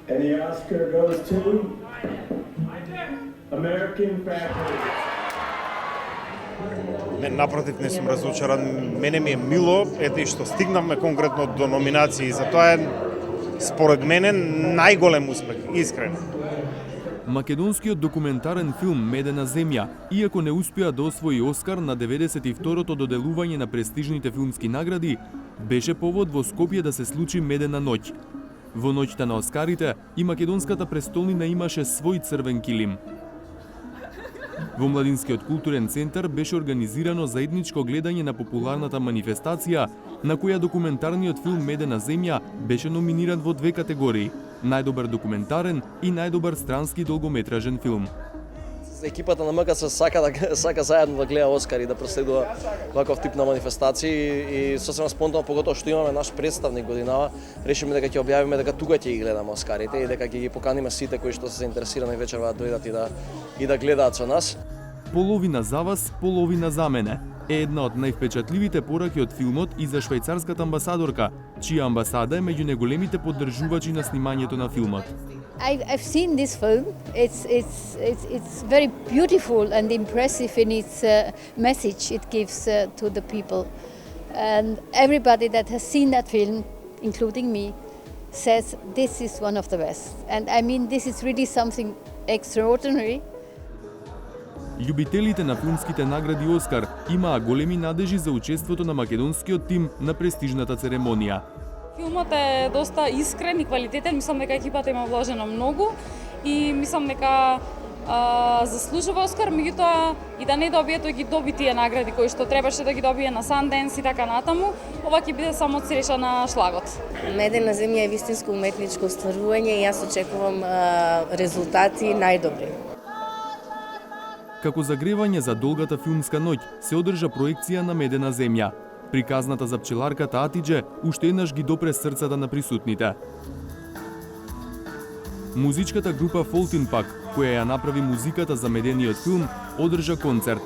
And the Oscar goes to American Factory. Напротив, не сум разочаран. Мене ми е мило ете што стигнавме конкретно до номинации. Затоа е според мене најголем успех, искрено. Македонскиот документарен филм Медена земја, иако не успеа да освои Оскар на 92-то доделување на престижните филмски награди, беше повод во Скопје да се случи Медена ноќ. Во ноќта на Оскарите и македонската престолнина имаше свој црвен килим. Во Младинскиот културен центар беше организирано заедничко гледање на популарната манифестација, на која документарниот филм Медена земја беше номиниран во две категории: најдобар документарен и најдобар странски долгометражен филм. Екипата на МКС сака заедно да гледа Оскар и да преследува ваков тип на манифестации и сосема спонтано, поготоа што имаме наш представник годинава, решиме дека ќе објавиме дека тука ќе ги гледаме Оскарите и дека ќе ги поканиме сите кои што се заинтересирани вечерва да дојдат и да гледаат со нас. Половина за вас, половина за мене е една од највпечатливите пораки од филмот и за швајцарската амбасадорка, чија амбасада е меѓу најголемите поддржувачи на снимањето на филмот. I've seen this film. It's very beautiful and impressive in its message it gives to the people. And everybody that has seen that film, including me, says this is one of the best. And I mean, this is really something extraordinary. Љубителите на филмските награди Оскар имаа големи надежи за учеството на македонскиот тим на престижната церемонија. Филмот е доста искрен и квалитетен, мислам дека екипата има вложено многу и мислам дека заслужува Оскар, меѓутоа и да не добие, тој ги доби тие награди кои што требаше да ги добие на Санденс и така натаму, ова ќе биде само цреша на шлагот. Медена земја е вистинско уметничко стварување и јас очекувам резултати најдобри. Како загревање за долгата филмска ноќ се одржа проекција на Медена земја. Приказната за пчеларката Атидже уште еднаш ги допре срцата на присутните. Музичката група Фолтин Пак, која ја направи музиката за медениот филм, одржа концерт.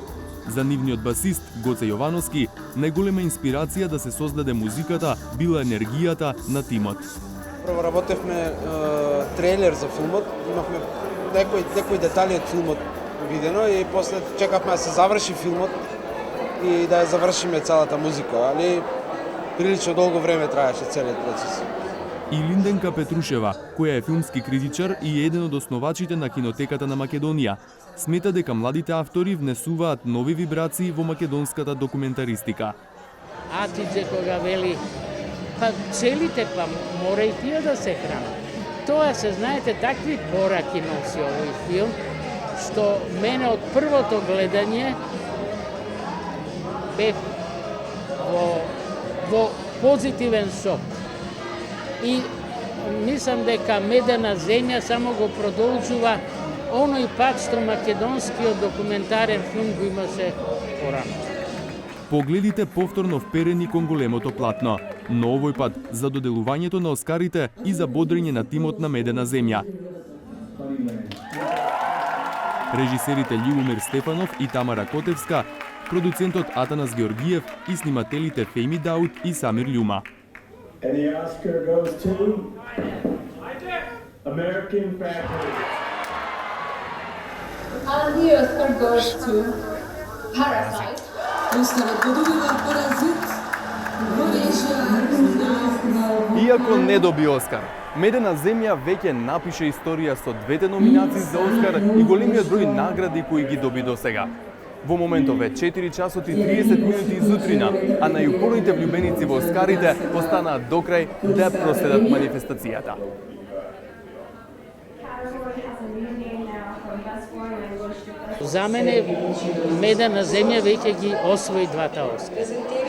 За нивниот басист Гоце Јовановски, најголема инспирација да се создаде музиката била енергијата на тимот. Прво работевме трейлер за филмот, имавме некои детали од филмот видено и после чекавме да се заврши филмот и да ја завршиме целата музика, али прилично долго време траеше целиот процес. И Линденка Петрушева, која е филмски критичар и еден од основачите на кинотеката на Македонија, смета дека младите автори внесуваат нови вибрации во македонската документаристика. Атидже кога вели, па целите па мора и тие да се хранат. Тоа се знаете такви пораки носи овој филм, што мене од првото гледање бев во позитивен сок. И мислам дека Медена земја само го продолжува оној пат што македонскиот документарен филм го имаше порано. Погледите повторно вперени кон големото платно, но овој пат за доделувањето на Оскарите и за бодрење на тимот на Медена земја. Режисерите Љубомир Стефанов и Тамара Котевска, продуцентот Атанас Георгиев и снимателите Феми Дауд и Самир Љума. And the Oscar goes to American Factory. And the Oscar goes to Parasite. Иако не доби Оскар, Медена земја веќе напише историја со двете номинации за Оскар и големиот број награди кои ги доби до сега. Во моментов е 4 часот и 30 минути изутрина, а најупорните влюбеници во Оскарите останаат до крај да проследат манифестацијата. За мене Медена земја веќе ги освои двата Оскара.